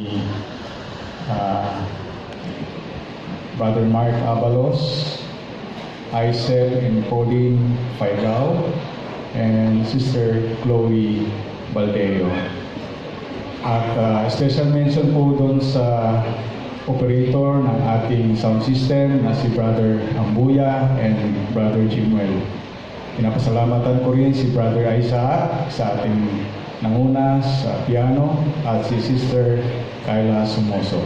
uh, Brother Mark Aviles, Aisel and Pauline Faigao, and Sister Chloe Baldeo. At special mention po doon sa operator ng ating sound system na si Brother Ambuya and Brother Jimuel. Pinapasalamatan ko rin si Brother Isaac sa ating nanguna sa piano at si Sister Kayla Sumoso.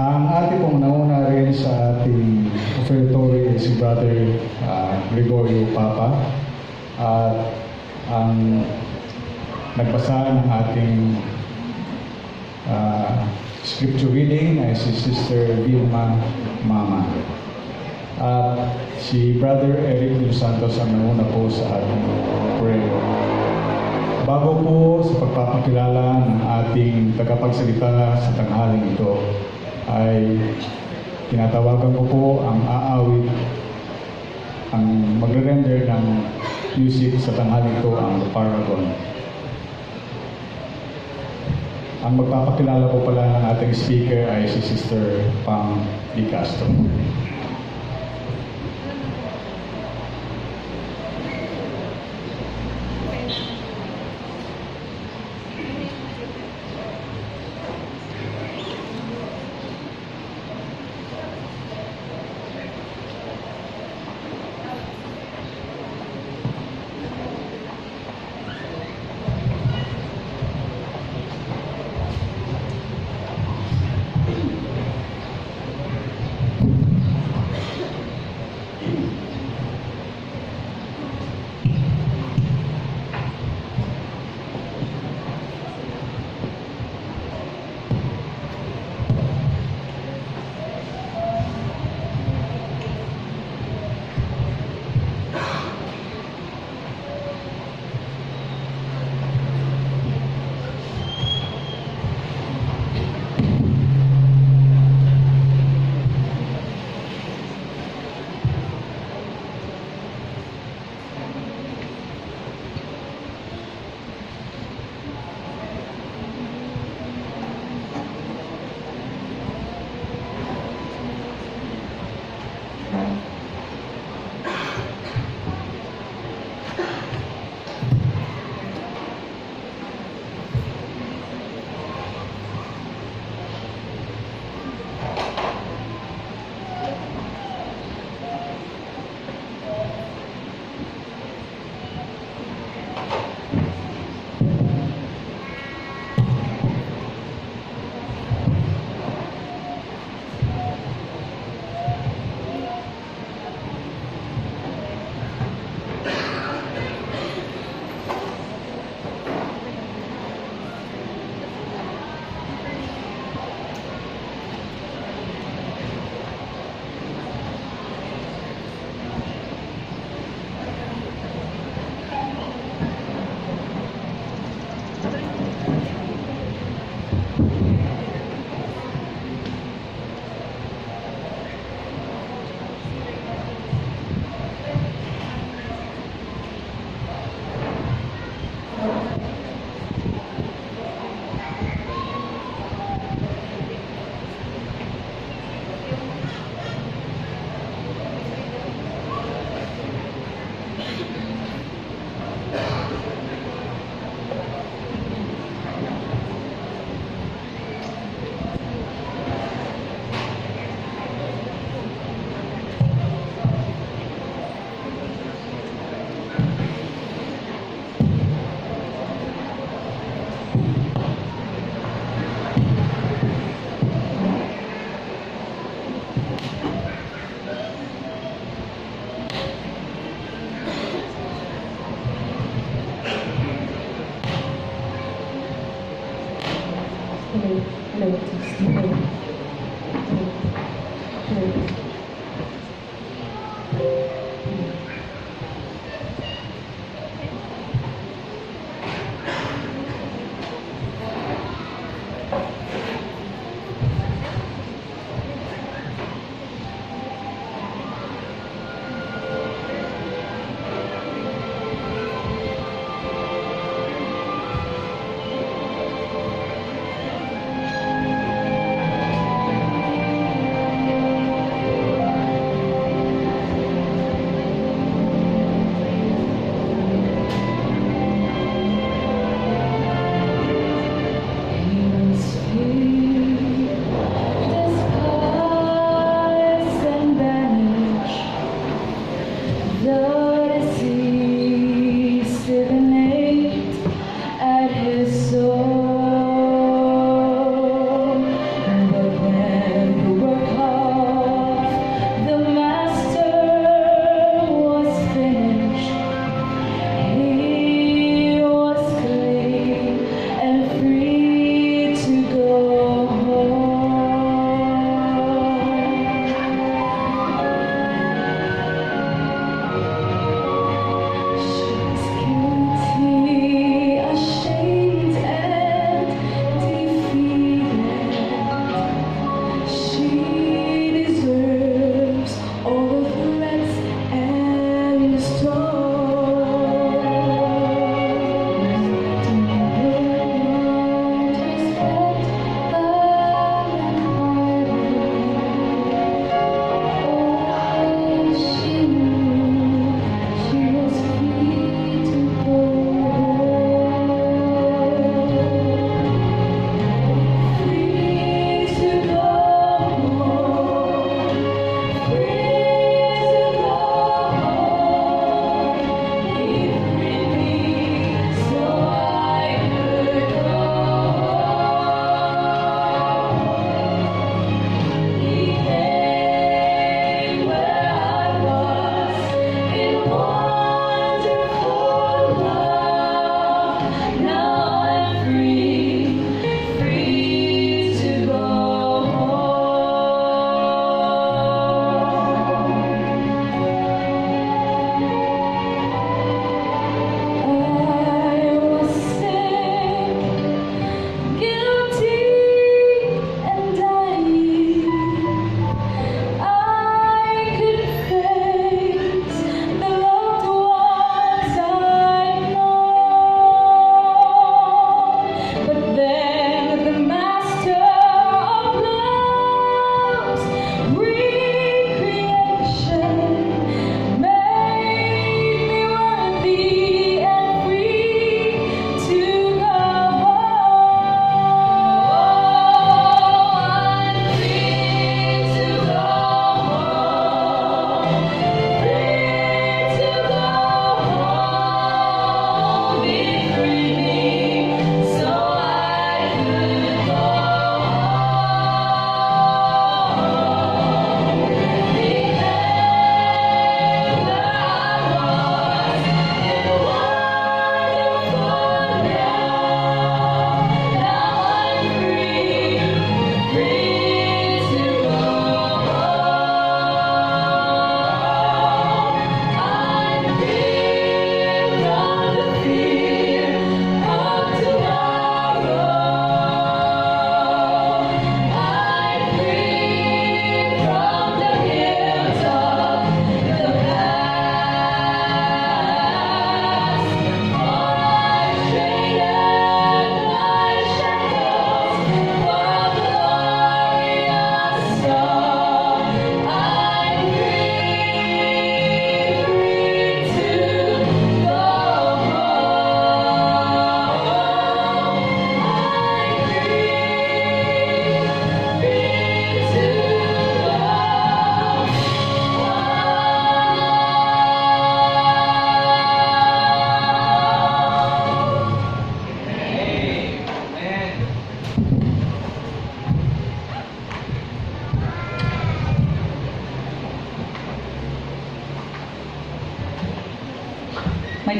Ang ating pong nanguna rin sa ating offertory ay si Brother Gregorio Papa at ang nagbasa ng ating scripture reading ay si Sister Vilma Mama. At si Brother Eric Dos Santos ang nanguna po sa ating prayer. Bago po sa pagpapakilala ng ating tagapagsalita sa tanghaling ito, ay tinatawagan ko po ang aawit, ang magre-render ng music sa tanghaling ito, ang Paragon. Ang magpapakilala po pala ng ating speaker ay si Sister Pam Di Castro.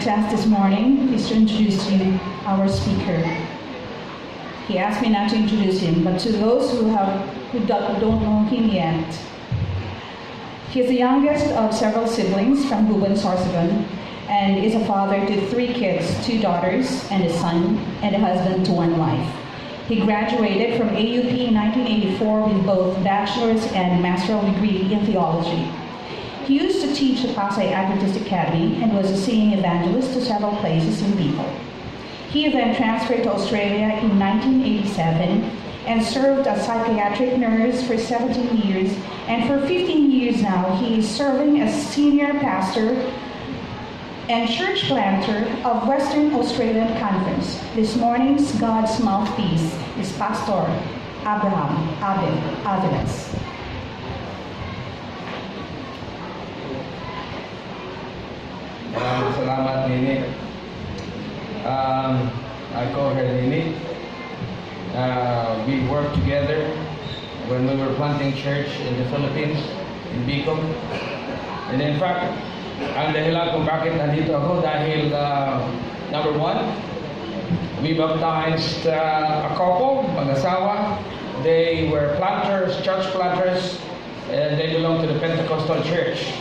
task this morning is to introduce you our speaker. He asked me not to introduce him, but to those who don't know him yet, he is the youngest of several siblings from Guban, Sorsogon, and is a father to 3 kids, 2 daughters and a son, and a husband to 1 wife. He graduated from AUP in 1984 with both bachelor's and master's degree in theology. He used to teach at Pasay Adventist Academy and was a singing evangelist to several places in Bicol. He then transferred to Australia in 1987 and served as psychiatric nurse for 17 years, and for 15 years now he is serving as senior pastor and church planter of Western Australian Conference. This morning's God's mouthpiece is Pastor Aviles. Salamat, Nini. I call her Nini. We worked together when we were planting church in the Philippines, in Bicol. And in fact, ang dahilan kung bakit nandito ako dahil number 1, we baptized a couple, mag-asawa. They were planters, church planters, and they belong to the Pentecostal church.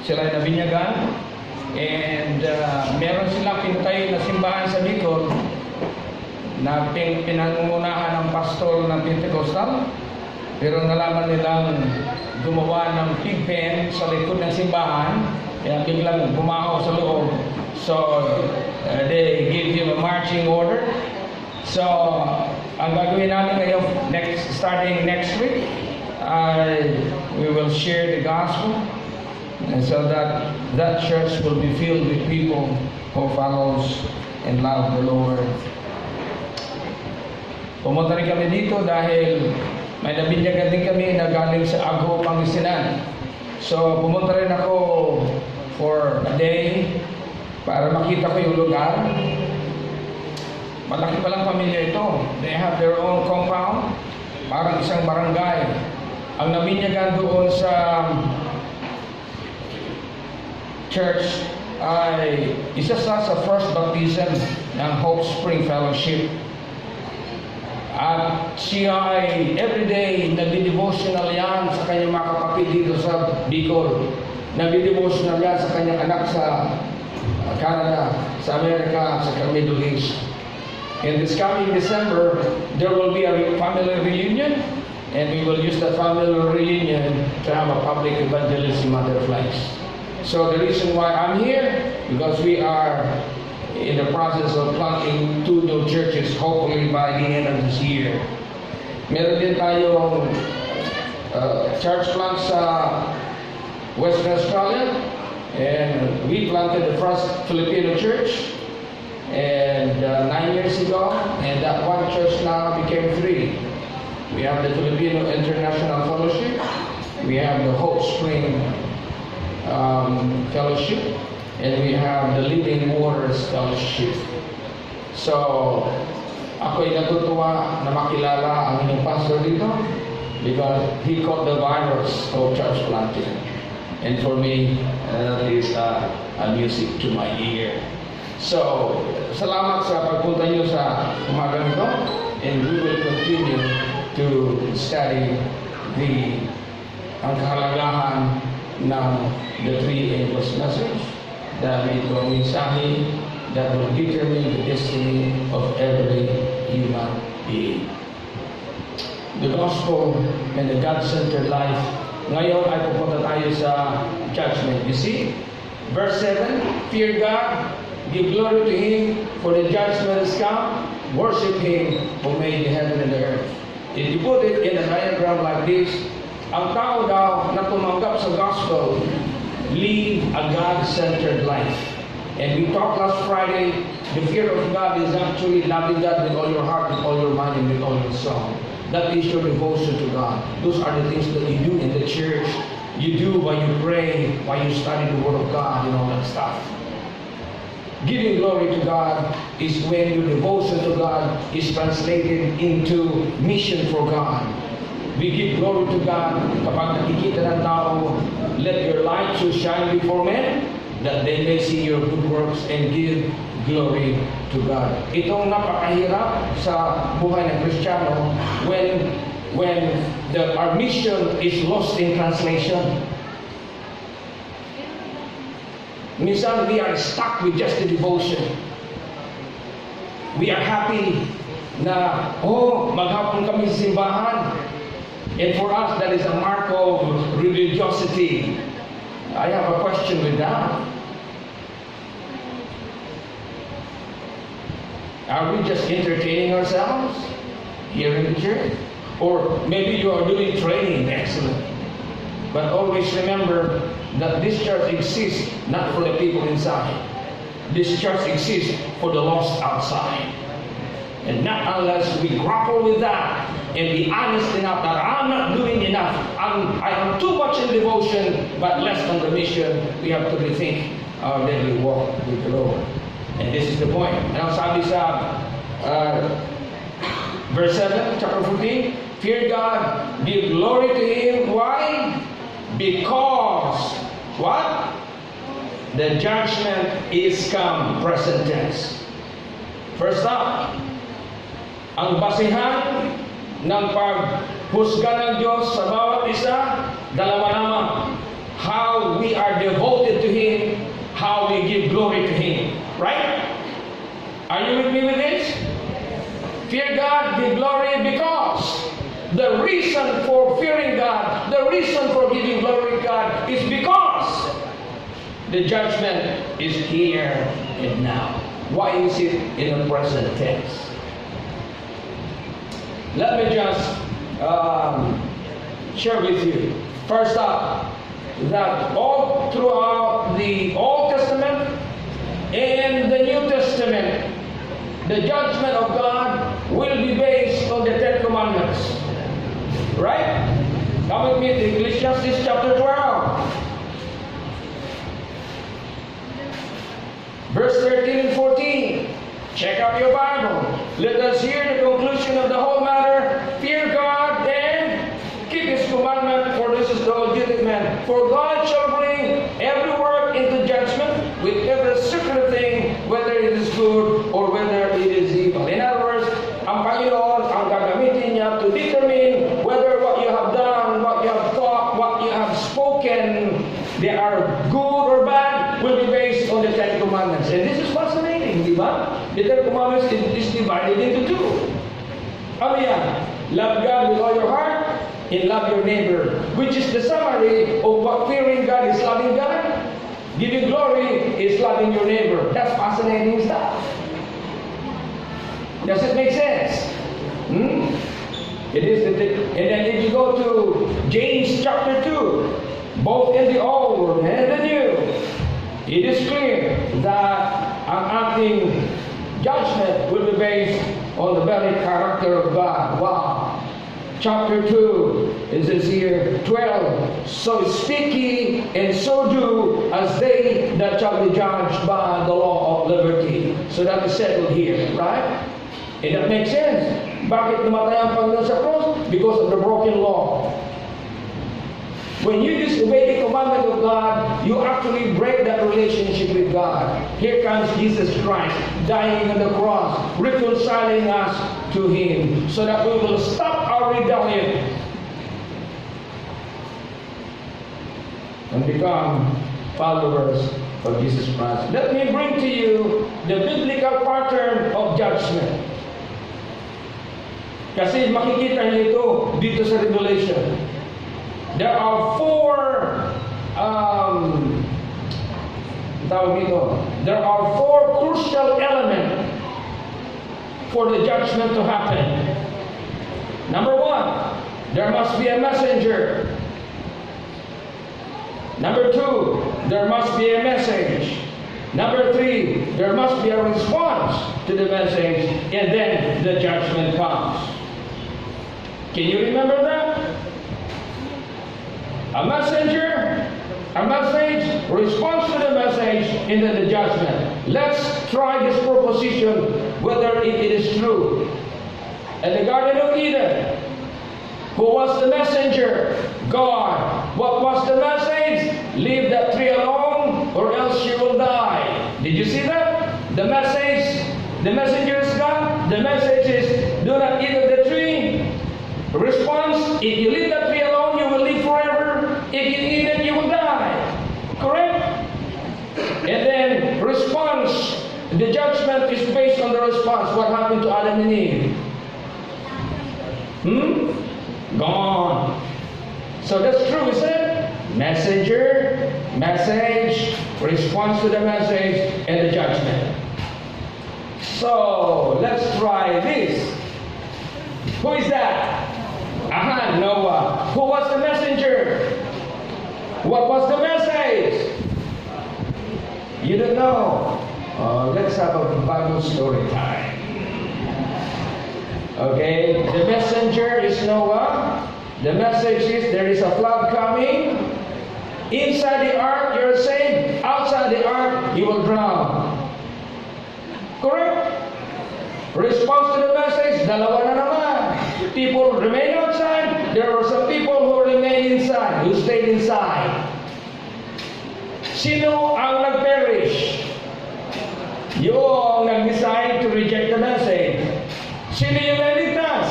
Sila ay nabinyagan, and meron silang pinutayo na simbahan sa Bicol na pinangungunahan ng pastor ng Pentecostal, pero nalaman nilang gumawa ng pig pen sa likod ng simbahan, kaya biglang bumaho sa loob. So they gave him a marching order. So ang gagawin namin ngayon, starting next week, we will share the gospel, and so that church will be filled with people who follows and love the Lord. Pumunta rin kami dito dahil may nabinyagan din kami na galing sa Agho, Pangasinan. So pumunta rin ako for a day para makita ko yung lugar. Malaki palang pamilya ito. They have their own compound, parang isang barangay. Ang nabinyagan doon sa church ay isa sa first baptism ng Hope Spring Fellowship. At siya ay everyday nagdi-devotional yan sa kanyang mga kapatid dito sa Bicol. Nagdi-devotional yan sa kanyang anak sa Canada, sa Amerika, sa Middle East. In this coming December, there will be a family reunion, and we will use that family reunion to have a public evangelism Mother Flags. So the reason why I'm here, because we are in the process of planting 2 new churches, hopefully by the end of this year. Meron din tayong church plant sa Western Australia, and we planted the first Filipino church and 9 years ago, and that one church now became 3. We have the Filipino International Fellowship, we have the Hope Spring Fellowship, and we have the Living Waters Fellowship. So, ako'y natutuwa na makilala ang inyong pastor dito because he caught the virus of church planting. And for me, that is a music to my ear. So, salamat sa pagpunta niyo sa umagang ito, and we will continue to study ang kahalagahan ng the 3 Angels message, dahil ito ang mensahe that will determine the destiny of every human being. The gospel and the God-centered life. Ngayon ay pupunta tayo sa judgment. You see, verse 7, fear God, give glory to Him, for the judgment is come, worship Him who made the heaven and the earth. If you put it in a diagram like this, ang tao daw na tumanggap sa gospel, live a God-centered life. And we talked last Friday, the fear of God is actually loving God with all your heart, with all your mind, and with all your soul. That is your devotion to God. Those are the things that you do in the church. You do while you pray, while you study the Word of God, and all that stuff. Giving glory to God is when your devotion to God is translated into mission for God. We give glory to God kapag nakikita ng tao, let your light so shine before men that they may see your good works and give glory to God. Itong napakahirap sa buhay ng Kristiyano when our mission is lost in translation. Minsan, we are stuck with just the devotion. We are happy na, maghapon kami sa simbahan. And for us, that is a mark of religiosity. I have a question with that. Are we just entertaining ourselves here in the church? Or maybe you are doing training, excellent. But always remember that this church exists not for the people inside. This church exists for the lost outside. And not unless we grapple with that and be honest enough that I'm not doing enough. I am too much in devotion but less on the mission. We have to rethink our daily walk with the Lord. And this is the point. Ano sabi sa verse 7, chapter 14? Fear God, give glory to Him. Why? Because, what? The judgment is come, present tense. First up, ang basihan ng paghusga ng Diyos sa bawat isa, dalawa naman. How we are devoted to Him, how we give glory to Him. Right? Are you with me with this? Fear God, give glory, because the reason for fearing God, the reason for giving glory to God is because the judgment is here and now. Why is it in the present tense? Let me just share with you. First up, that all throughout the Old Testament and the New Testament, the judgment of God will be based on the Ten Commandments. Right? Come with me to Ecclesiastes chapter 12. Verse 13 and 14. Check out your Bible. Let us hear the conclusion of the whole matter. Fear God and keep His commandment, for this is the legitimate man. For God shall bring every work into judgment with every secret thing, whether it is good or whether it is evil. In other words, ang Panginoon ang gagamitin niya to determine whether what you have done, what you have thought, what you have spoken, they are good or bad, will be based on the Ten Commandments. And this is fascinating, di ba? The Ten Commandments is divided into two. Ano yan? Love God with all your heart and love your neighbor, which is the summary of what fearing God is loving God. Giving glory is loving your neighbor. That's fascinating stuff. Does it make sense? It is. And then if you go to James chapter 2, both in the Old and the New, it is clear that ang ating judgment will be based on the very character of God. Wow. Chapter 2, it says here, 12. So speak ye, and so do, as they that shall be judged by the law of liberty. So that is settled here, right? And that makes sense. Bakit namatay ang Panginoon sa cross? Because of the broken law. When you disobey the commandment of God, you actually break that relationship with God. Here comes Jesus Christ, dying on the cross, reconciling us to Him, so that we will stop our rebellion and become followers of Jesus Christ. Let me bring to you the biblical pattern of judgment. Kasi makikita niyo ito dito sa Revelation. There are there are four crucial elements for the judgment to happen. Number one, there must be a messenger. Number two, there must be a message. Number three, there must be a response to the message, and then the judgment comes. Can you remember that? A messenger, a message, response to the message, and then the judgment. Let's try this proposition, whether it is true. At the Garden of Eden, who was the messenger? God. What was the message? Leave that tree alone, or else you will die. Did you see that? The messenger is gone. The message is, do not eat of the tree. Response, if you leave that tree alone, you will live forever. If you eat it, you will die. Correct? And then, response, the judgment is based on the response. What happened to Adam and Eve? Gone. So that's true, isn't it? Messenger, message, response to the message, and the judgment. So, let's try this. Who is that? Noah. Who was the messenger? What was the message? You don't know. Let's have a Bible story time. Okay, the messenger is Noah. The message is there is a flood coming. Inside the ark you're saved. Outside the ark you will drown. Correct? Response to the message, dalawa na naman. People remain outside. There were some people who remained inside, who stayed inside. Sino ang nag-perish? Yung nag-decide to reject the message. Sino yung naligtas?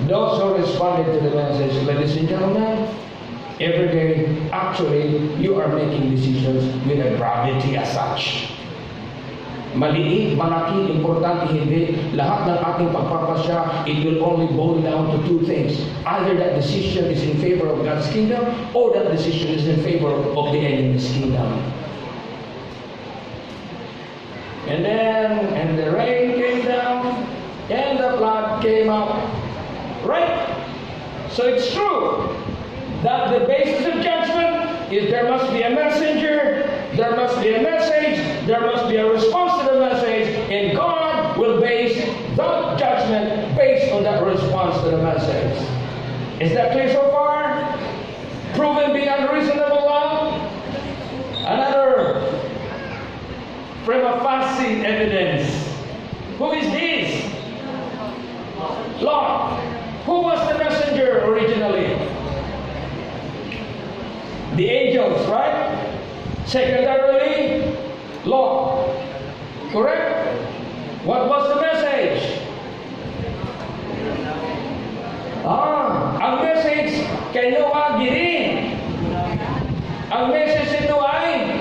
Those who responded to the message. Ladies and gentlemen, every day, actually, you are making decisions with a gravity as such. Maliit, malaki, importante, hindi. Lahat ng ating pagpapasya, it will only boil down to two things. Either that decision is in favor of God's kingdom, or that decision is in favor of the enemy's kingdom. And the rain came down, and the flood came up. Right? So it's true that the basis of judgment is there must be a messenger, there must be a message, there must be a response to the message, and God will base that judgment based on that response to the message. Is that clear so far? Proven beyond reasonable doubt? Another prima facie evidence. Who is this? Lot. Who was the messenger originally? The angels, right? Secondarily, Lot. Correct? What was the message? Ang message kay Noah, get in. Ang message ni Noah ay,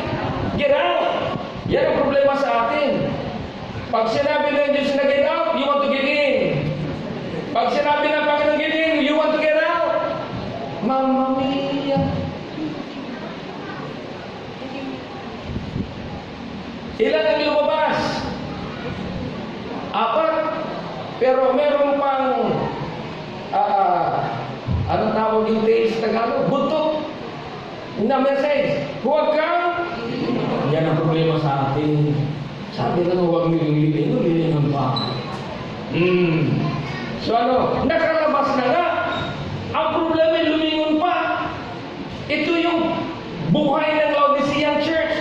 get out. Yan ang problema sa atin. Pag sinabi ng Diyos na get out, you want to get in. Pag sinabi ng Panginoon get in, you want to get out. Mamma mia. Ilan ang lumabas? 4. Pero meron pang anong tawag yung tail sa Tagalog? Buntot na message. Huwag kang. Yan ang problema sa atin. Sabi na huwag lilingon pa. So nakalabas na nga. Ang problema ay lumingon pa. Ito yung buhay ng Laodicean Church.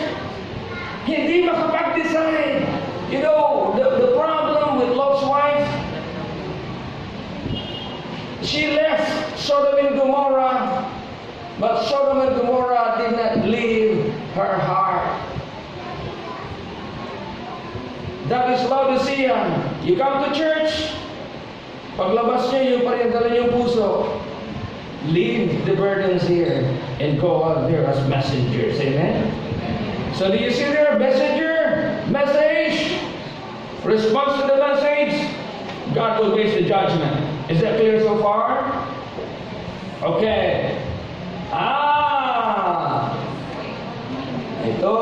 Hindi makapag-decide. You know, the problem with Lot's wife, she left Sodom and Gomorrah, but Sodom and Gomorrah did not leave her heart. That is Laodicean. You come to church, paglabas niyo, yung parindala yung puso. Leave the burdens here and go out there as messengers. Amen? So do you see there? Messenger, message, response to the message, God will base the judgment. Is that clear so far? Okay. Ito.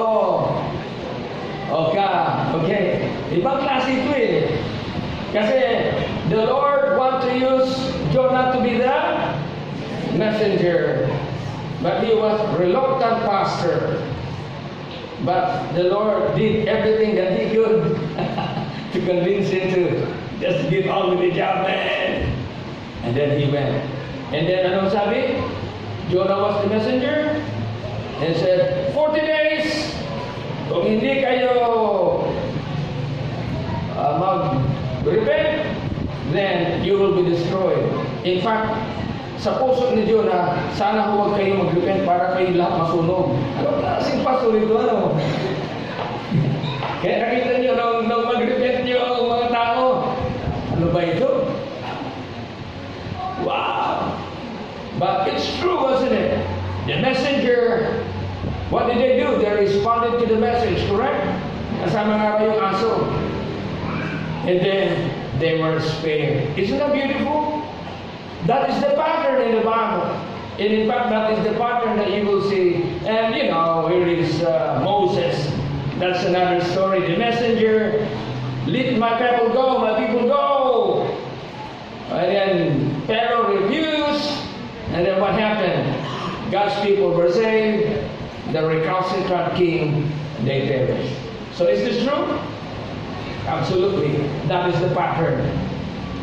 Okay. Ibang klase ito eh. Kasi the Lord want to use Jonah to be the messenger. But he was reluctant pastor. But the Lord did everything that he could to convince him to just get on with the job, man. And then he went. And then ano sabi? Jonah was the messenger and said, 40 days, kung hindi kayo mag-repent, then you will be destroyed. In fact, sa puso ni Diyo na sana huwag kayo mag-repent para kayo lahat masunog. Ano klaseng pastor ito, ano? Kaya nakita niyo, nung mag-repent niyo ang mga tao, ano ba ito? Wow! But it's true, wasn't it? The messenger, what did they do? They responded to the message, correct? Kasama nga ba yung aso? And then, they were spared. Isn't that beautiful? That is the pattern in the Bible. And in fact, that is the pattern that you will see. And you know, here is Moses. That's another story. The messenger, let my people go, my people go. And then Pharaoh refused. And then what happened? God's people were saved. The recalcitrant king, they perished. So is this true? Absolutely. That is the pattern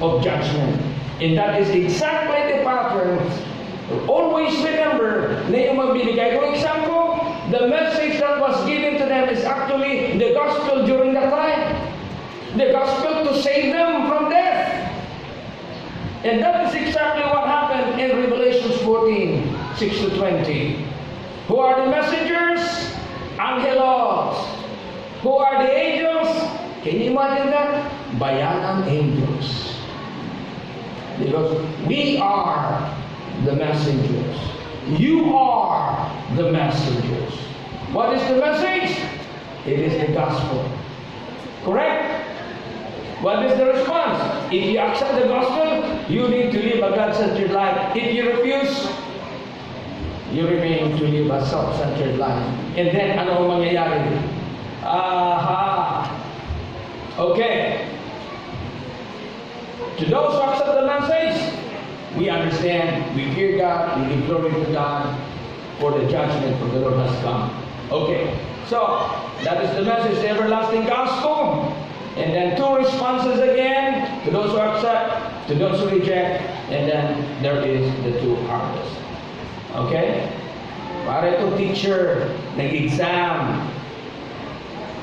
of judgment. And that is exactly the pattern. Always remember na yung magbibigay. For example, the message that was given to them is actually the gospel during that time. The gospel to save them from death. And that is exactly what happened in Revelation 14, 6 to 20. Who are the messengers? Angelos. Who are the angels? Can you imagine that? Bayanang angels. Because we are the messengers. You are the messengers. What is the message? It is the gospel. Correct? What is the response? If you accept the gospel, you need to live a God-centered life. If you refuse, you remain to live a self-centered life. And then, ano ang mangyayari? Aha! Okay. To those who accept the message, we understand, we fear God, we give glory to God for the judgment of the Lord has come. Okay. So, that is the message, the everlasting gospel. And then two responses again, to those who accept, to those who reject, and then there is the two harvests. Okay? Para itong teacher, nag-exam.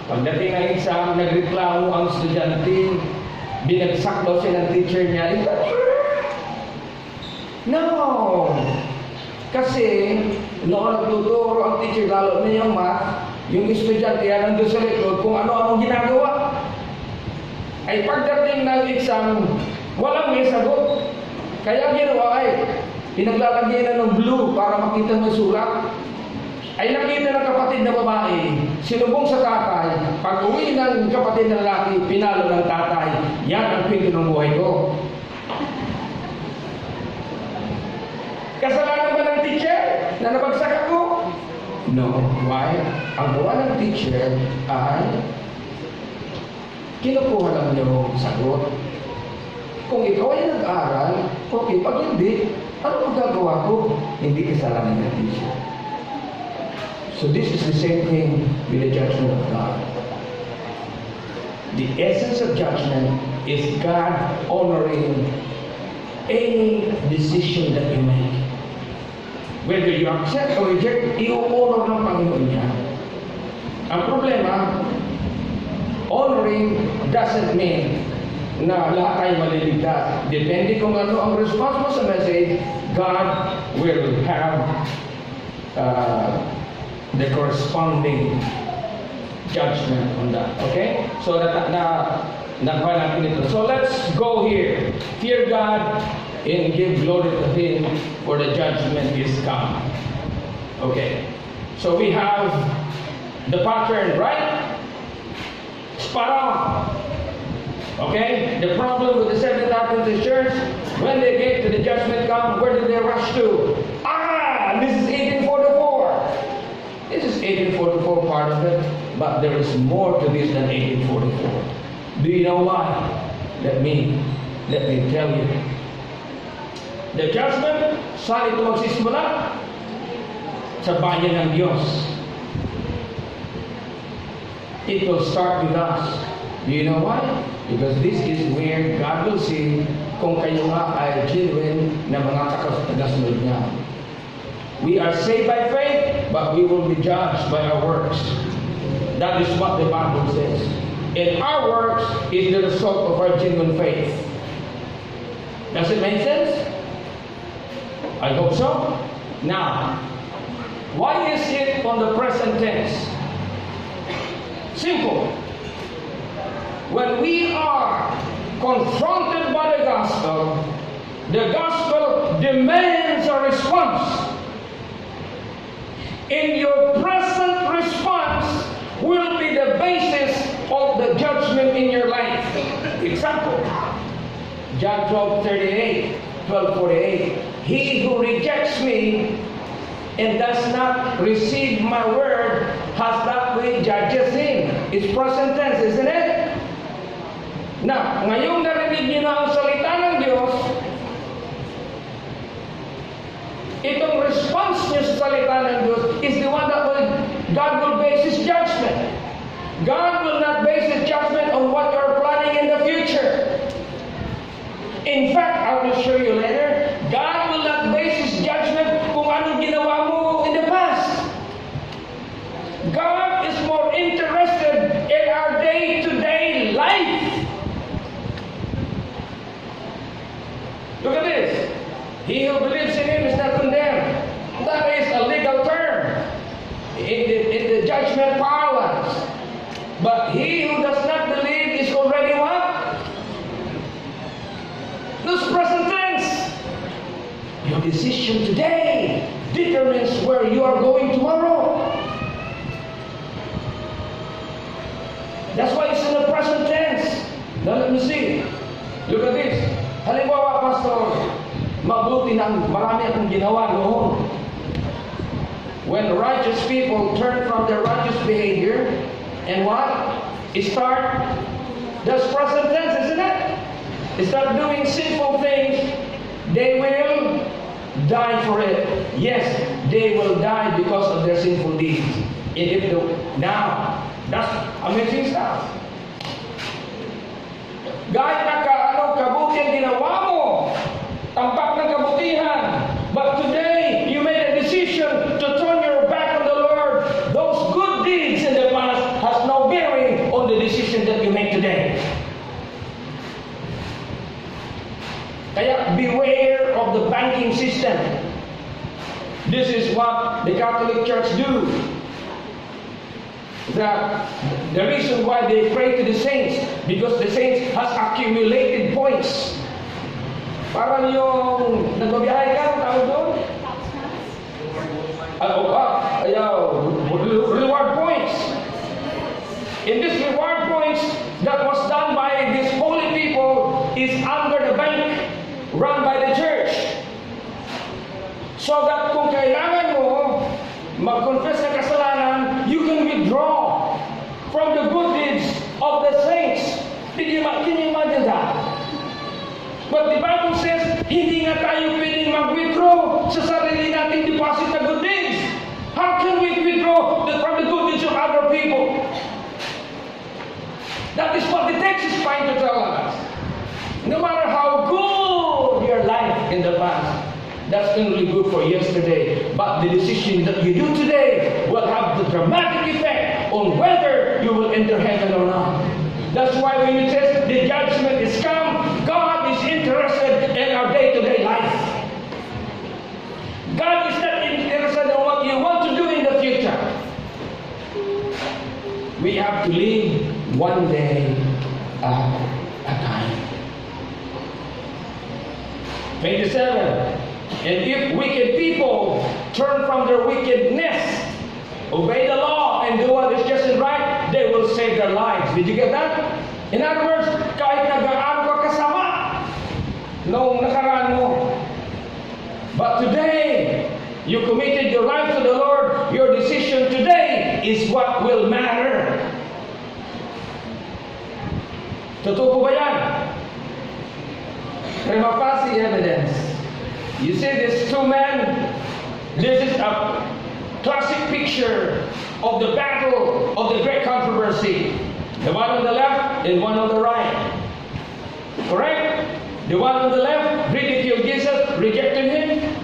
Pagdating ng exam, nagreklamo ang estudyante, binagsak daw siya ng teacher niya. Is that true? No! Kasi, noong nagtuturo ang teacher, lalo na yung math, yung estudyante yan nandun sa likod kung ano-ano ginagawa. Ay pagdating ng exam, walang may sagot. Kaya ginawa ay, pinaglalagyan na ng blue para makita mo yung sulat. Ay nakita ng kapatid na babae, sinubong sa tatay, pag uwi ng kapatid na lalaki, pinalo ng tatay. Yan ang pinto ng buhay ko. Kasalanan ba ng teacher na nabagsak ako? No. Why? Ang gawa ng teacher ay kinukuha lang niya yung sagot. Kung ikaw ay nag-aral, okay. Pag hindi, ano magagawa ko? Hindi kasalanan ng teacher. So this is the same thing with the judgment of God. The essence of judgment is God honoring any decision that you make. Whether you accept or reject, i-honor ng Panginoon niya. Ang problema, honoring doesn't mean na lahat tayo maliligtas. Depende kung ano ang response mo sa message, God will have the corresponding judgment on that. Okay? So nakuha natin ito. So let's go here. Fear God and give glory to Him, for the judgment is come. Okay. So we have the pattern, right? Spot on. Okay? The problem with the Seventh Adventist Church, when they get to the judgment come, where did they rush to? This is 1844. This is 1844 part of it, but there is more to this than 1844. Do you know why? Let me tell you. The judgment, saan ito magsisimula? Sa bayan ng Diyos. It will start with us. Do you know why? Because this is where God will see kung kayo nga ay genuine na mga tagasunod niya. We are saved by faith, but we will be judged by our works. That is what the Bible says. And our works is the result of our genuine faith. Does it make sense? I hope so. Now, why is it on the present tense? Simple. When we are confronted by the gospel demands a response. In your present response will be the basis of the judgment in your life. Example, John 12:48. He who rejects me and does not receive my word has that which judges him. It's present tense, isn't it? Now, ngayong narinig niyo na ang salita ng Diyos, itong response niyo sa salita ng Diyos is the one that God will base His judgment. God will not base His judgment on what you're planning in the future. In fact, I will show you later, God will not base His judgment kung anong ginawa mo in the past. God is more interested in our day-to-day life. Look at this. He who believes in Him is not condemned. That is a legal term in the judgment parlance. But he who does not believe is already what? This present tense. Your decision today determines where you are going tomorrow. That's why it's in the present tense. Now let me see. Look at this. Halimbawa, Pastor, mabuti na marami akong ginawa noon. When righteous people turn from their righteous behavior and what? Start, that's present tense, isn't it? Start doing sinful things, they will die for it. Yes, they will die because of their sinful deeds. Now, that's amazing stuff. Kahit kabuti ang ginawa mo, tampak ng kabutihan, but today you made a decision to turn your back on the Lord. Those good deeds in the past has no bearing on the decision that you make today. Kaya beware of the banking system. This is what the Catholic Church do. The reason why they pray to the saints, because the saints has accumulated points. Parang yung nagbabiyahe ka, tawag doon? Reward points. In this reward points that was done by these holy people is under the bank run by the church. So that kung kailangan mo mag-confess ng kasalanan, you can withdraw from the good deeds of the saints. Can you imagine that? But the Bible says, hindi nga tayo pwedeng mag-withdraw sa sarili nating deposit na good deeds. How can we withdraw from the good deeds of other people? That is what the text is trying to tell us. No matter how good your life in the past, that's only good for yesterday. But the decision that you do today will have the dramatic effect on whether you will enter heaven or not. That's why when it says the judgment is come, God is interested in our day-to-day life. God is not interested in what you want to do in the future. We have to live one day at a time. 27. And if wicked people turn from their wickedness, obey the law, and do what is just and right, they will save their lives. Did you get that? In other words, kahit nag-aano ka kasama noong nakaraan mo, but today, you committed your life to the Lord, your decision today is what will matter. Totoo po ba yan? Prima facie evidence. You see these two men, this is a classic picture of the battle of the great controversy. The one on the left and one on the right. Correct? The one on the left ridiculed Jesus, rejected Him.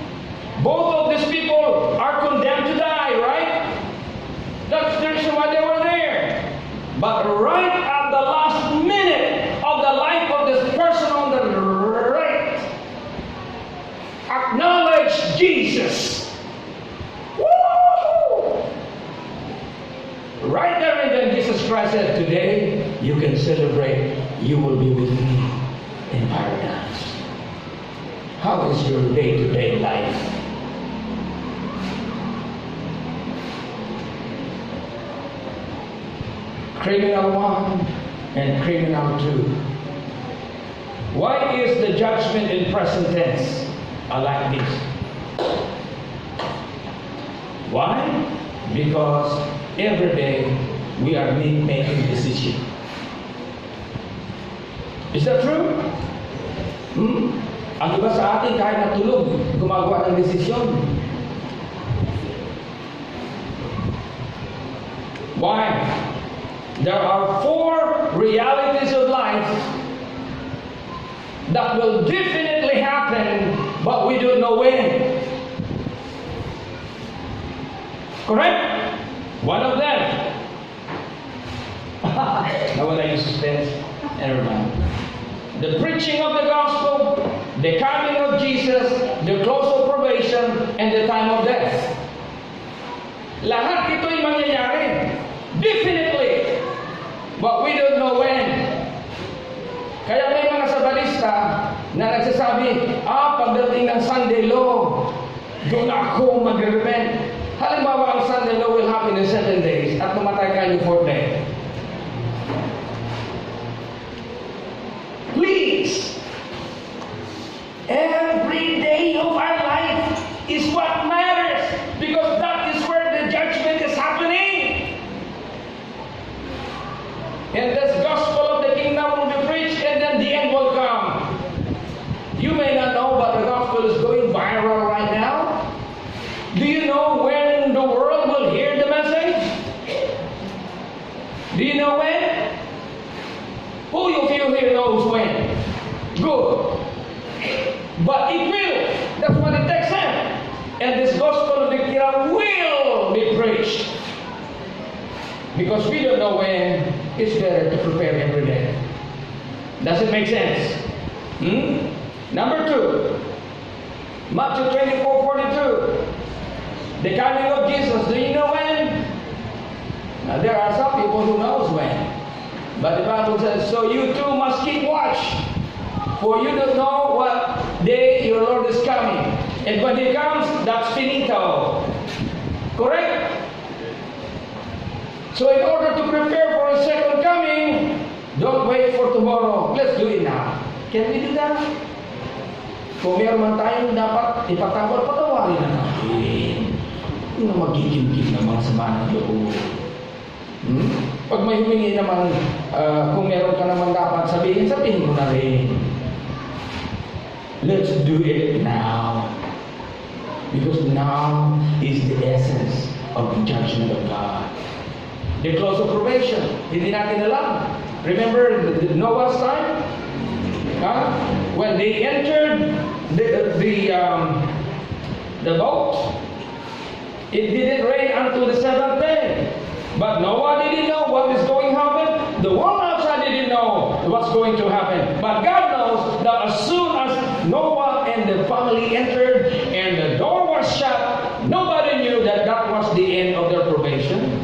Both of these people are condemned to die, right? That's the reason why they were there. But right at the last minute of the life of this person on the right, acknowledge celebrate, you will be with me in paradise. How is your day-to-day life? Criminal 1 and criminal 2. Why is the judgment in present tense like this? Why? Because every day we are making decisions. Is that true? Ang iba sa atin kahit natulog, gumagawa ng desisyon. Why? There are 4 realities of life that will definitely happen, but we don't know when. Correct? One of them. Nawala yung suspense. Never mind. The preaching of the gospel, the coming of Jesus, the close of probation, and the time of death. Lahat ito'y mangyayari. Definitely. But we don't know when. Kaya may mga sabalista na nagsasabi, pagdating ng Sunday law, doon ako mag-repent. Halimbawa, ang Sunday law will happen in 7 days at mamatay ka yung 4th day. Please, every day of our life is what matters, because that is where the judgment is happening. And this gospel of the kingdom will be preached, and then the end will come. You may not know, but the gospel is going viral right now. Do you know when the world will hear the message? Do you know when? Who of you here knows when? Good. But it will. That's what it takes in. And this gospel of the kingdom will be preached. Because we don't know when, it's better to prepare every day. Does it make sense? Number 2. Matthew 24:42. The coming of Jesus. Do you know when? Now there are some people who knows when. But the Bible says, so you too must keep watch. For you don't know what day your Lord is coming. And when He comes, that's finito. Correct? So in order to prepare for His second coming, don't wait for tomorrow. Let's do it now. Can we do that? Kung meron man tayong dapat ipatawad, patawarin na natin. Yung magiging-gig ng mga sama ng loob. Pag may humingi naman, kung meron ka naman dapat sabihin mo na rin. Let's do it now. Because now is the essence of the judgment of God. The close of probation, hindi natin alam. Remember Noah's time? When they entered the boat, it didn't rain until the 7th day. But Noah didn't know what is going to happen. The world outside didn't know what's going to happen. But God knows that as soon as Noah and the family entered and the door was shut, nobody knew that that was the end of their probation.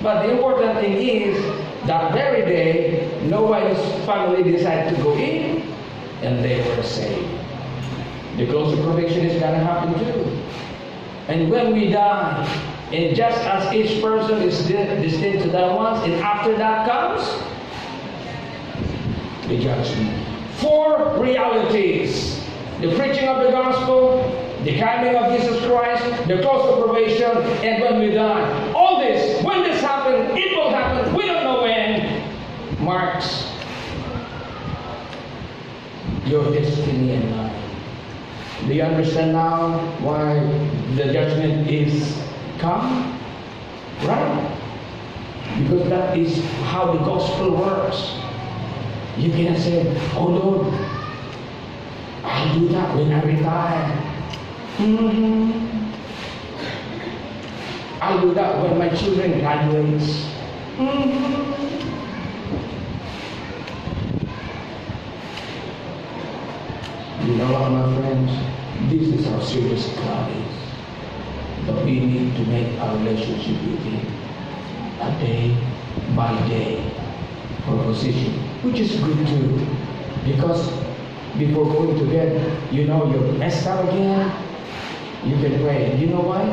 But the important thing is, that very day, Noah's family decided to go in, and they were saved. The close of probation is going to happen too. And when we die, and just as each person is destined to die once, and after that comes the judgment. 4 realities: the preaching of the gospel, the coming of Jesus Christ, the close of probation, and when we die. All this, when this happens, it will happen. We don't know when. Marks your destiny and life. Do you understand now why the judgment is come? Right? Because that is how the gospel works. You can say, oh Lord, I'll do that when I retire. I'll do that when my children graduates. You know what, my friends? This is how serious God is. But we need to make our relationship with Him a day by day for position, which is good too. Because before going to bed, you know you're messed up again, you can pray. You know why?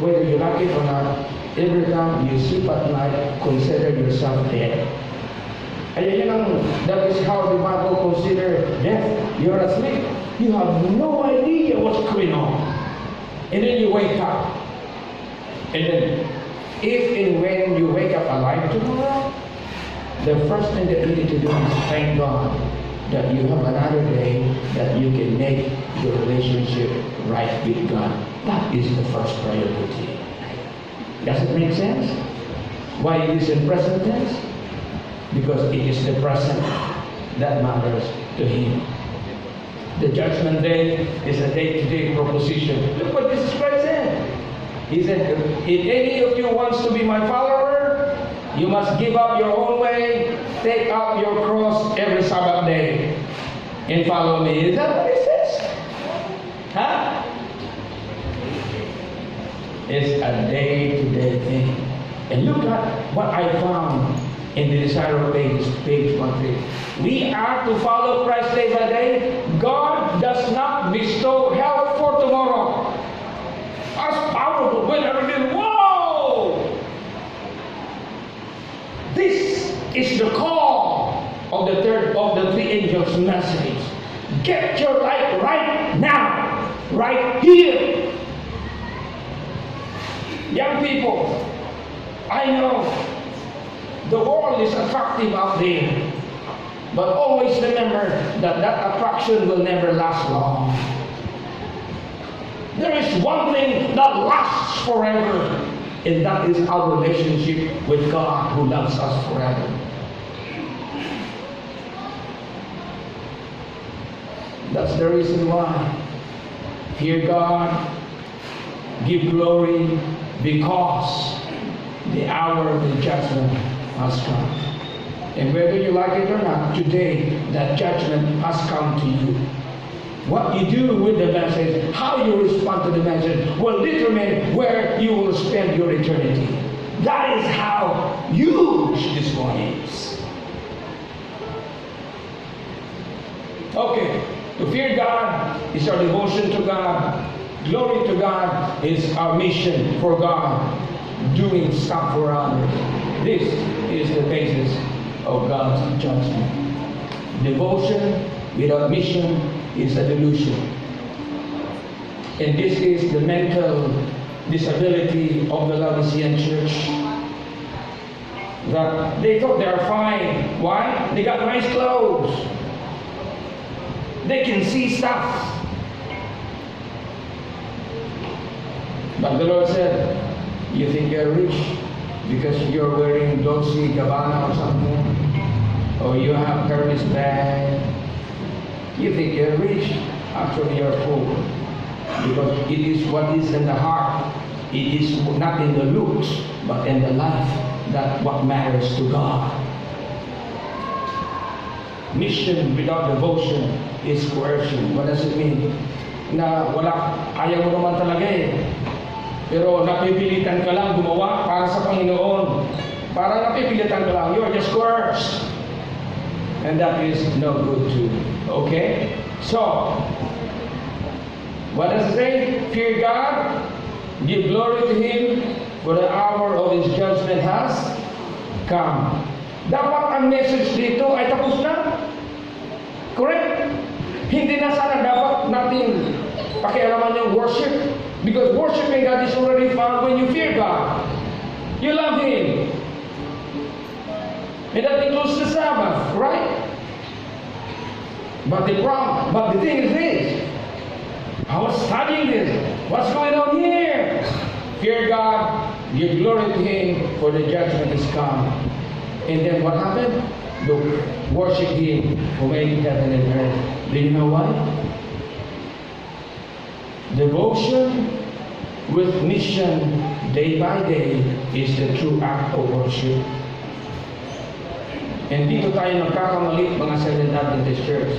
Whether you like it or not, every time you sleep at night, consider yourself dead. That is how the Bible considers death. You're asleep, you have no idea what's going on. And then you wake up. And then, if and when you wake up alive tomorrow, the first thing that you need to do is thank God that you have another day that you can make your relationship right with God. That is the first priority. Does it make sense? Why it is in present tense? Because it is the present that matters to Him. The judgment day is a day-to-day proposition. Look what Jesus Christ said. He said, if any of you wants to be my follower, you must give up your own way, take up your cross every Sabbath day, and follow me. Is that what it says? Huh? It's a day-to-day thing. And look at what I found in the desire page 13. We are to follow Christ day by day. God does not bestow health for tomorrow. As powerful when everything, whoa! This is the call of the third of the three angels' message. Get your life right now, right here. Young people, I know the world is attractive out there, but always remember that that attraction will never last long. There is one thing that lasts forever, and that is our relationship with God who loves us forever. That's the reason why. Fear God, give glory, because the hour of the judgment has come. And whether you like it or not, today that judgment has come to you. What you do with the message, how you respond to the message, will determine where you will spend your eternity. That is how huge this one is. Okay, to fear God is our devotion to God. Glory to God is our mission for God, doing stuff for others. This is the basis of God's judgment. Devotion without mission is a delusion. And this is the mental disability of the Laodicean church. That they thought they are fine. Why? They got nice clothes. They can see stuff. But the Lord said, you think you're rich because you're wearing Dolce & Gabbana or something? Or you have Hermes bag? You think you're rich? Actually, you're poor. Because it is what is in the heart. It is not in the looks, but in the life that what matters to God. Mission without devotion is coercion. What does it mean? Na wala, ayaw mo naman talaga eh. Pero napipilitan ka lang gumawa para sa Panginoon. Para napipilitan ka lang, you are just coerced. And that is no good too. Okay? So, what does it say? Fear God, give glory to Him, for the hour of His judgment has come. Dapat ang message dito ay tapos na. Correct? Hindi na sana dapat natin pakialaman yung worship. Because worshiping God is already found when you fear God. You love Him. And that includes the Sabbath, right? But the thing is this. I was studying this. What's going on here? Fear God, give glory to Him, for the judgment is come. And then what happened? Look, worship Him who made heaven and earth. Do you know why? Devotion with mission day by day is the true act of worship. And dito tayo nagkakamali, mga Seventh Adventist Church.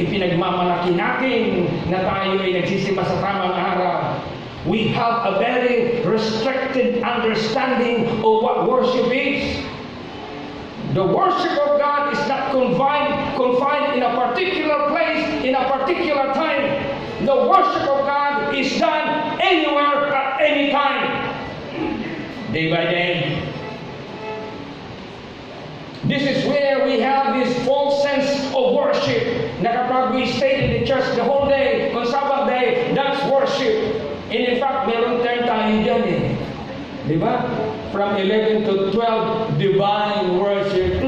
Ipinagmamalaki natin na tayo ay nagsisima sa tamang araw. We have a very restricted understanding of what worship is. The worship of God is not confined in a particular place, in a particular time. The worship of God is done anywhere at any time, day by day. This is where we have this false sense of worship. Na kapag we stay in the church the whole day, on Sabbath day, that's worship. And in fact, meron tayo dyan eh. Di ba? From 11 to 12, divine worship.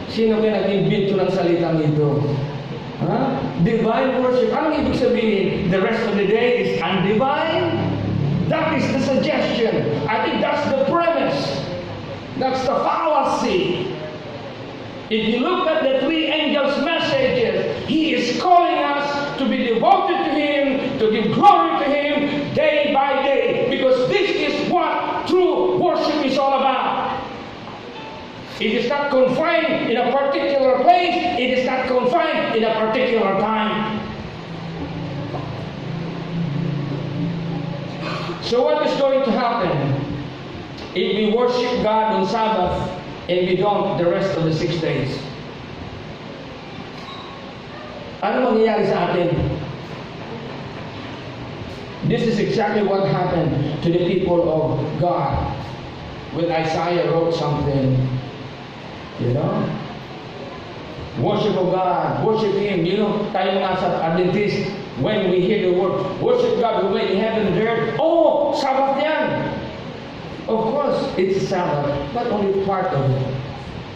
Sino kaya nag-invento ng salitang ito? Huh? Divine worship. Anong ibig sabihin? The rest of the day is undivine? That is the suggestion. I think that's the premise. That's the fallacy. If you look at the three angels' messages, he is calling us to be devoted to him, to give glory to him day by day. Because this is what true worship is all about. It is not confined in a particular place. It is not confined in a particular time. So what is going to happen if we worship God on Sabbath and we don't the rest of the 6 days? Ano mangyayari sa atin? This is exactly what happened to the people of God when Isaiah wrote something. You know? Worship of God, worship Him. You know, tayo nga sa Adventist, when we hear the word, worship God who made heaven and earth. Oh, Sabbath yan! Of course, it's a Sabbath, but only part of it.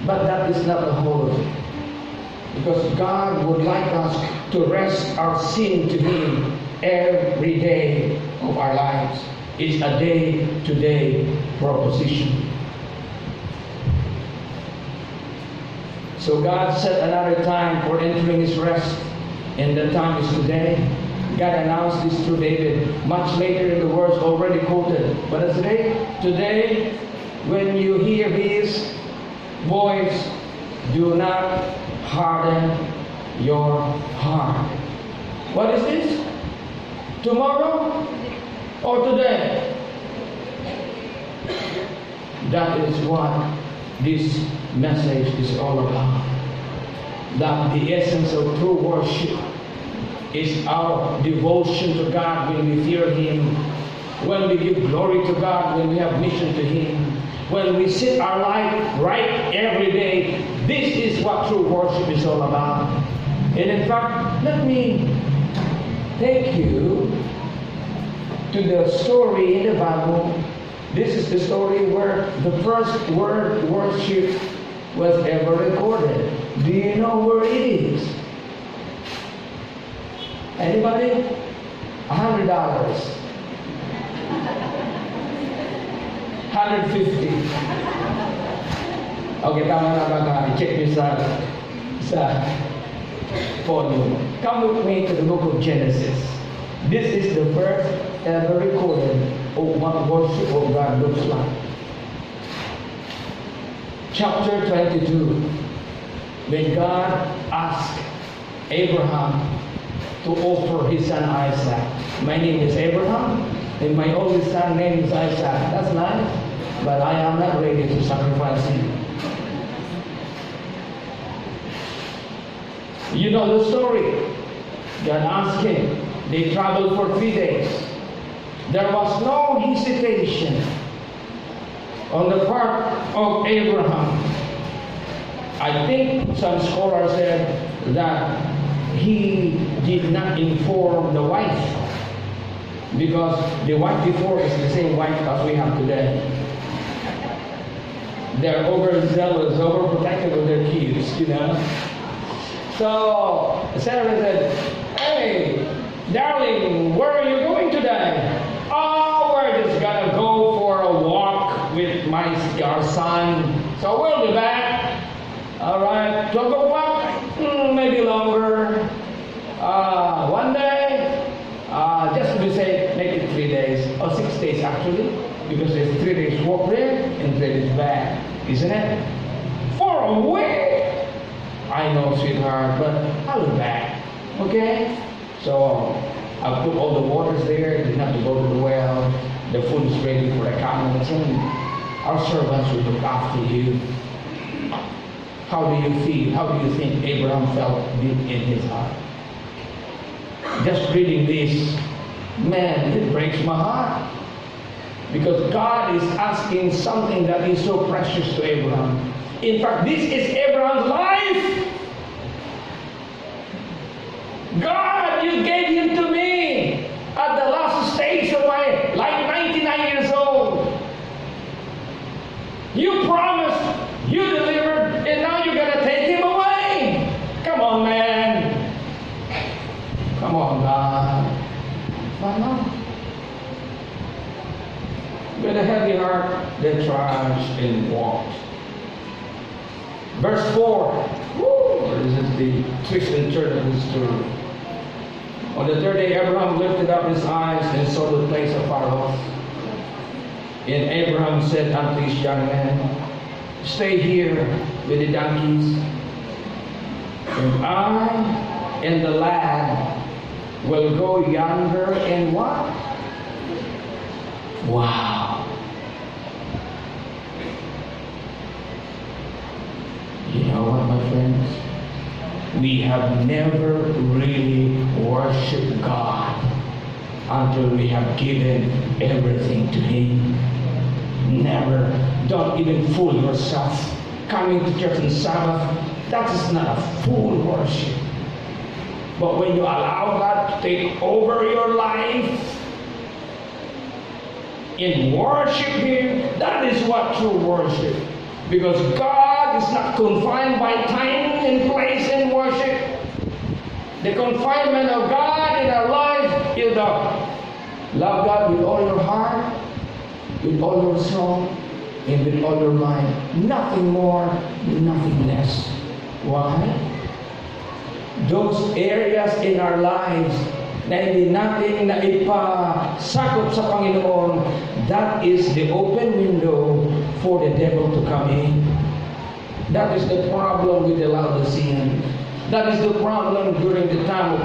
But that is not the whole of it. Because God would like us to rest our sin to Him every day of our lives. It's a day-to-day proposition. So God set another time for entering His rest, and the time is today. God announced this through David much later in the words already quoted. But as today, when you hear His voice, do not harden your heart. What is this? Tomorrow or today? That is what this message is all about. That the essence of true worship is our devotion to God when we fear Him, when we give glory to God, when we have mission to Him, when we set our life right every day. This is what true worship is all about. And in fact, let me take you to the story in the Bible. This is the story where the first word worship was ever recorded. Do you know where it is? Anybody? $100. $150. Okay, tama na ba? I-check nyo sa phone mo. Come with me to the book of Genesis. This is the first ever recorded of what worship of God looks like. Chapter 22. When God asked Abraham to offer his son Isaac. My name is Abraham, and my oldest son name is Isaac. That's nice, but I am not ready to sacrifice him. You know the story. God asked him. They traveled for 3 days. There was no hesitation on the part of Abraham. I think some scholars said that he did not inform the wife, because the wife before is the same wife as we have today. They're overzealous, overprotective of their kids, you know. So Sarah said, "Hey, darling, where are you going today?" "Oh, we're just gonna go for a walk with our son. So we'll be back. All right, 12 o'clock, maybe longer. One day, just to be safe, make it 3 days, or 6 days actually, because there's 3 days walk there and 3 days back, isn't it? For a week? I know, sweetheart, but I'll be back, okay? So, I put all the waters there, you didn't have to go to the well, the food is ready for the camels, and our servants will look after you. How do you feel? How do you think Abraham felt deep in his heart? Just reading this, man, it breaks my heart. Because God is asking something that is so precious to Abraham. In fact, this is Abraham's life. God, you gave him to me at the last stage of my life, 99 years old. You promised, you delivered, and now you're going to take him away. Come on, man. Come on, God. But no. With a heavy heart, they trudged and walked. Verse 4. Woo, this is the twist and turn of the story. On the third day, Abraham lifted up his eyes and saw the place afar off. And Abraham said unto his young man, stay here with the donkeys, and I and the lad will go yonder and what? Wow. You know what, my friends? We have never really worshiped God until we have given everything to Him. Never. Don't even fool yourself. Coming to church on Sabbath, that is not a full worship. But when you allow God to take over your life and worship Him, that is what true worship. Because God is not confined by time and place in worship. The confinement of God in our lives is to love God with all your heart, with all your soul, and with all your mind. Nothing more, nothing less. Why? Those areas in our lives na hindi natin naipasakop sa Panginoon, that is the open window for the devil to come in. That is the problem with the Laodiceans. That is the problem during the time of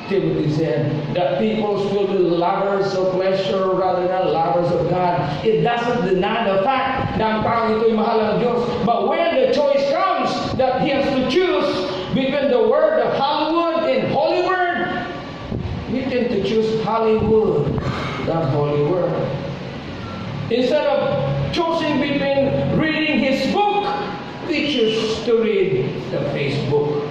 Timothy said, that people will be lovers of pleasure rather than lovers of God. It doesn't deny the fact na ang tao ito'y mahal ng Diyos. But when the choice comes that he has to choose between the word of Hollywood and Holy Word, we tend to choose Hollywood, not Holy Word. Instead of choosing between reading his book, we choose to read the Facebook.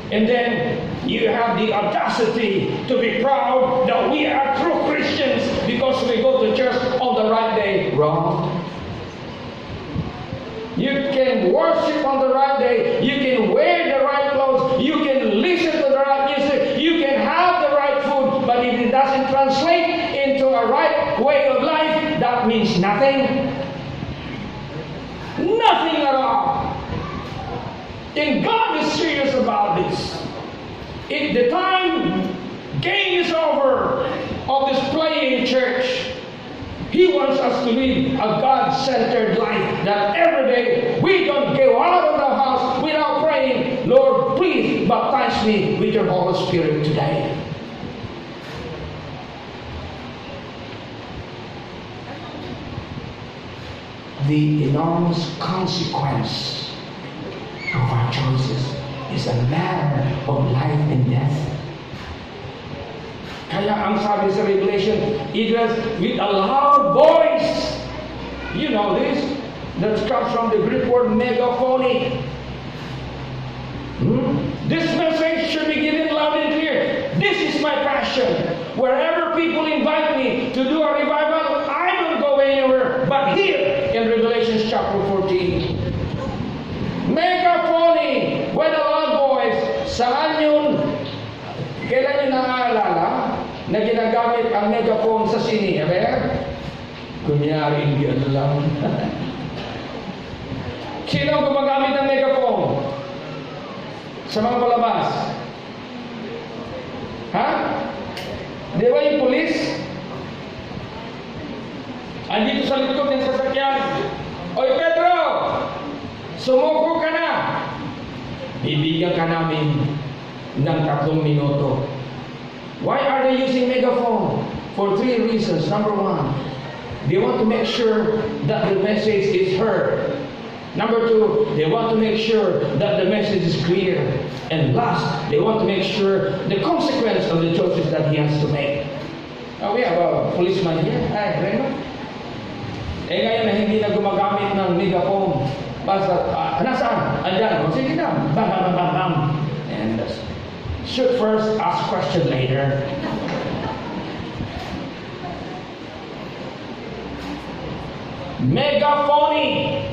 And then you have the audacity to be proud that we are true Christians because we go to church on the right day. Wrong. You can worship on the right day. You can wear the right clothes. You can listen to the right music. You can have the right food. But if it doesn't translate into a right way of life, that means nothing. Nothing at all. And God is serious about this. If the time game is over of this playing church, He wants us to live a God-centered life. That every day we don't go out of the house without praying, Lord, please baptize me with your Holy Spirit today. The enormous consequence of our choices is a matter of life and death. Kaya ang sabi sa Revelation, it was with a loud voice. You know this? That comes from the Greek word megaphony. This message should be given loud and clear. This is my passion. Wherever people invite me to do a revival, I don't go anywhere but here in Revelation chapter 14. Megaphony with a loud voice. Saan yun? Kailan nyo naaalala na ginagamit ang megaphone sa siniere? Kunyari, hindi ano lang. Sino ang gumagamit ng megaphone? Sa mga palabas? Ha? Di ba yung pulis? Andito sa likod ng sasakyan. Oy Pedro! Sumuko ka na! Bibigyan ka namin ng 3 minuto. Why are they using megaphone? For 3 reasons. Number 1, they want to make sure that the message is heard. Number two, they want to make sure that the message is clear. And last, they want to make sure the consequence of the choices that he has to make. Now, we have a policeman here. Hi, Raymond. Eh ngayon na hindi na gumagamit ng megaphone. Basta, nasaan? Andyan. O, sige na. Bam, bam, bam, bam. And shoot first, ask question later. Megaphony.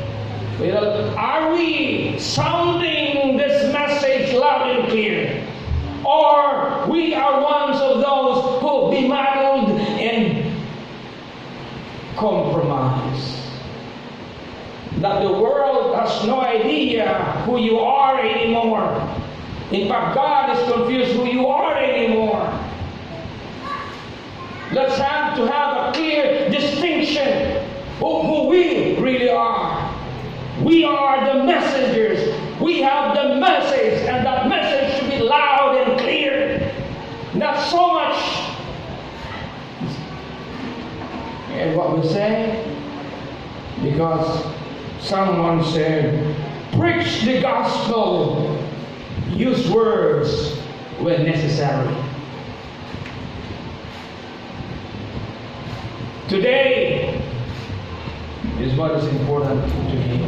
Well, are we sounding this message loud and clear? Or we are ones of those who bemuddled and compromised? That the world has no idea who you are anymore. In fact, God is confused who you are anymore. Let's have to have a clear distinction of who we really are. We are the messengers. We have the message, and that message should be loud and clear. Not so much. And what we say? Because someone said, preach the gospel. Use words when necessary. Today is what is important to me.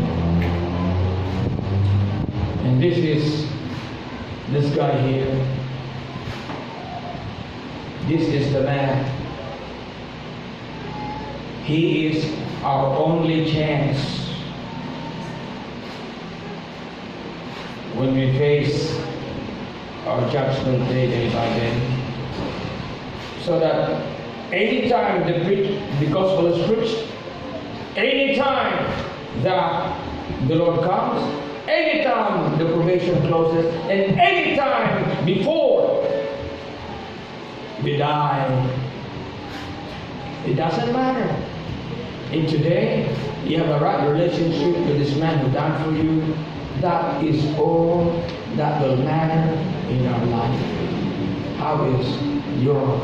And this is this guy here. This is the man. He is our only chance when we face our judgment day by day. So that anytime the gospel is preached, anytime that the Lord comes, anytime the probation closes, and anytime before we die, it doesn't matter. And today, you have a right relationship with this man who died for you. That is all that will matter in our life. How is your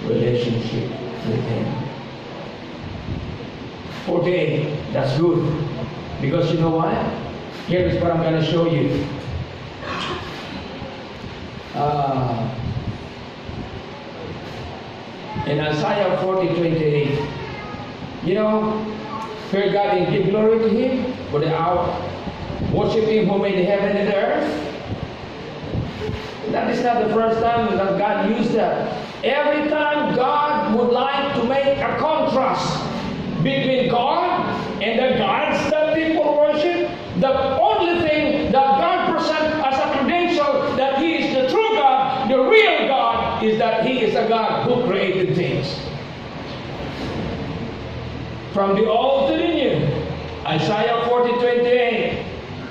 relationship with him? Okay, that's good. Because you know what? Here is what I'm going to show you. In Isaiah 40:28, you know, fear God and give glory to him for the hour. Worship him who made the heaven and the earth. That is not the first time that God used that. Every time God would like to make a contrast between God and the gods that people worship, the only thing that God presents as a credential that he is the true God, the real God, is that he is a God who created things. From the old to the new, Isaiah 40:28,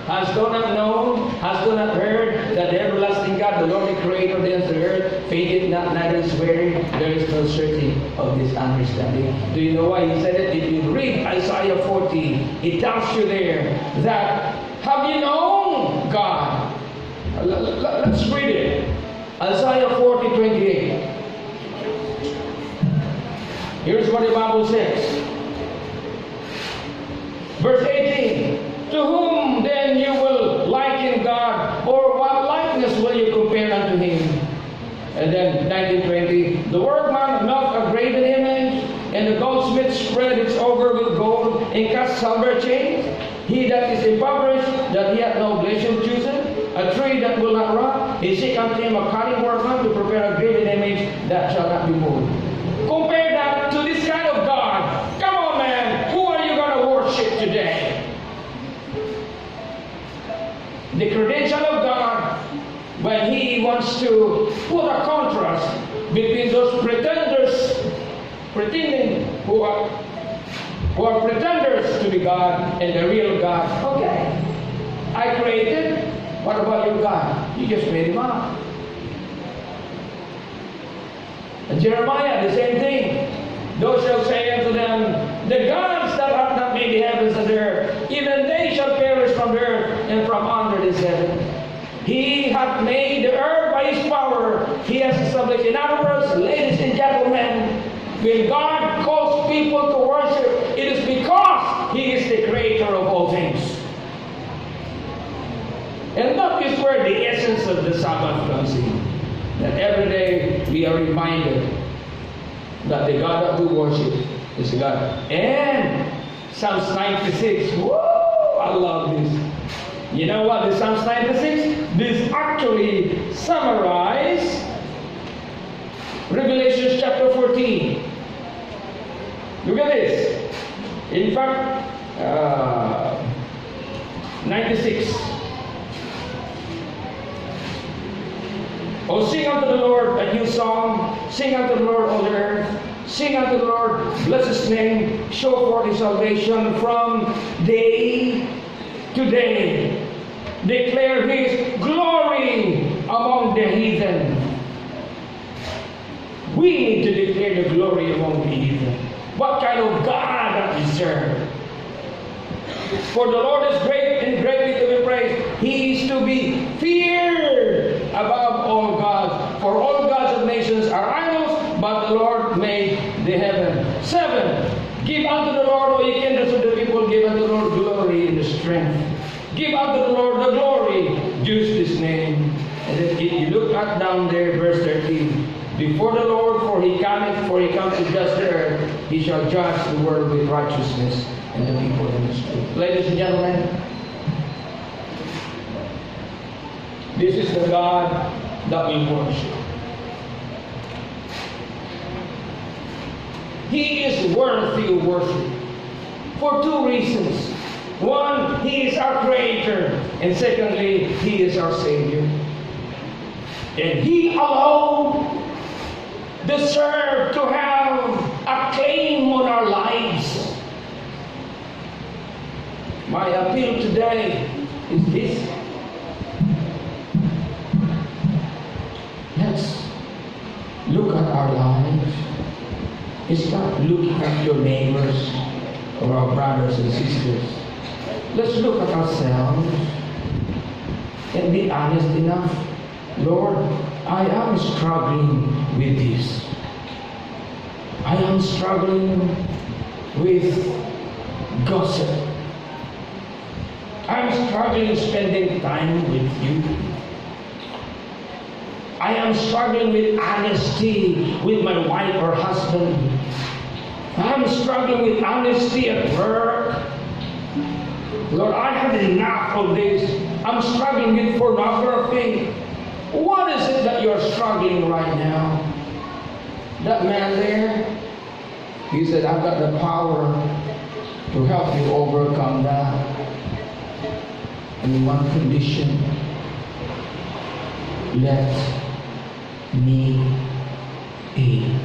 has do not known, has do not heard, that the everlasting God, the Lord, the creator of the heavens and the earth, fainteth not, neither is weary, there is no certainty of this understanding. Do you know why he said it? If you read Isaiah 40, it tells you there that, have you known God? Let's read it. Isaiah 40:28. Here's what the Bible says. Verse 18. To whom then you will liken God, or what likeness will you compare unto him? And then 19:20, the workman melt a graven image, and the goldsmith spread its over with gold, and cast silver chains. He that is impoverished, that he hath no blessing chosen, a tree that will not rot, he seek unto him a cunning workman to prepare a graven image that shall not be moved. Compare that to this kind of God. Come on, man, who are you going to worship today? The credential of God, when he wants to put a contrast between those who are pretenders to be God and the real God. Okay, I created. What about your God? You just made him up. And Jeremiah, the same thing. Those shall say unto them, the gods that have not made the heavens and the earth, even they shall perish from the earth and from under this heaven. He hath made the earth by his power. He has established. In other words, ladies and gentlemen, when God calls people to worship, That is where the essence of the Sabbath comes in. That every day we are reminded that the God that we worship is God. And Psalms 96, woo, I love this. You know what, the Psalms 96? This actually summarizes Revelation chapter 14. Look at this. In fact, 96. Oh, sing unto the Lord a new song. Sing unto the Lord, all the earth. Sing unto the Lord, bless His name. Show forth His salvation from day to day. Declare His glory among the heathen. We need to declare the glory among the heathen. What kind of God that we serve? For the Lord is great and greatly to be praised. He is to be feared above all gods. For all gods of nations are idols, but the Lord made the heaven. 7. Give unto the Lord, O ye kindreds of the people, give unto the Lord glory in the strength. Give unto the Lord the glory, use His name. And then if you look back down there, verse 13. Before the Lord, for He comes to judge the earth, He shall judge the world with righteousness and the people in His truth. Ladies and gentlemen, this is the God that we worship. He is worthy of worship for 2 reasons. 1, He is our Creator, and secondly, He is our Savior. And He alone deserves to have a claim on our lives. My appeal today is this. Let's look at our lives. Stop looking at your neighbors or our brothers and sisters. Let's look at ourselves and be honest enough. Lord, I am struggling with this. I am struggling with gossip. I'm struggling spending time with you. I am struggling with honesty with my wife or husband. I'm struggling with honesty at work. Lord, I have enough of this. I'm struggling with pornography. What is it that you're struggling right now? That man there, he said, I've got the power to help you overcome that. In one condition, let me in.